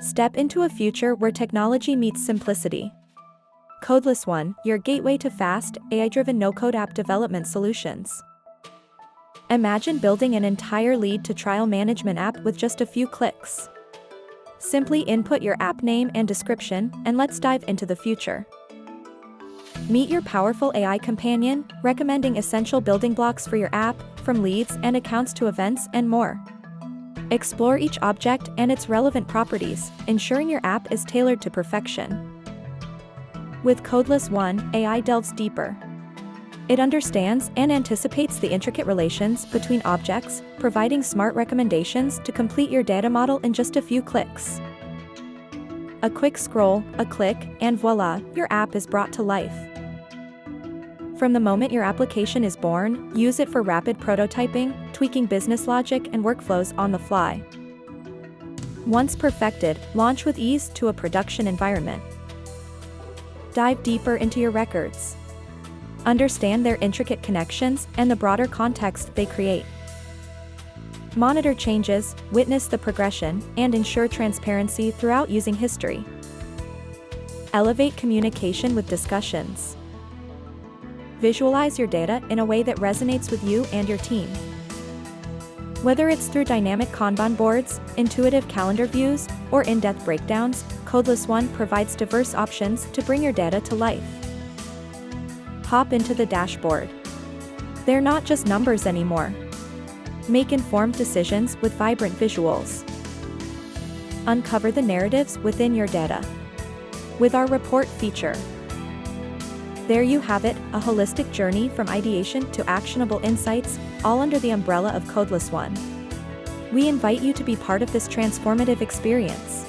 Step into a future where technology meets simplicity. Codeless One, your gateway to fast, AI-driven no-code app development solutions. Imagine building an entire lead-to-trial management app with just a few clicks. Simply input your app name and description, and let's dive into the future. Meet your powerful AI companion, recommending essential building blocks for your app, from leads and accounts to events and more. Explore each object and its relevant properties, ensuring your app is tailored to perfection. With Codeless One, AI delves deeper. It understands and anticipates the intricate relations between objects, providing smart recommendations to complete your data model in just a few clicks. A quick scroll, a click, and voila, your app is brought to life. From the moment your application is born, use it for rapid prototyping, tweaking business logic and workflows on the fly. Once perfected, launch with ease to a production environment. Dive deeper into your records. Understand their intricate connections and the broader context they create. Monitor changes, witness the progression, and ensure transparency throughout using history. Elevate communication with discussions. Visualize your data in a way that resonates with you and your team. Whether it's through dynamic Kanban boards, intuitive calendar views, or in-depth breakdowns, Codeless One provides diverse options to bring your data to life. Hop into the dashboard. They're not just numbers anymore. Make informed decisions with vibrant visuals. Uncover the narratives within your data with our report feature. There you have it, a holistic journey from ideation to actionable insights, all under the umbrella of Codeless One. We invite you to be part of this transformative experience.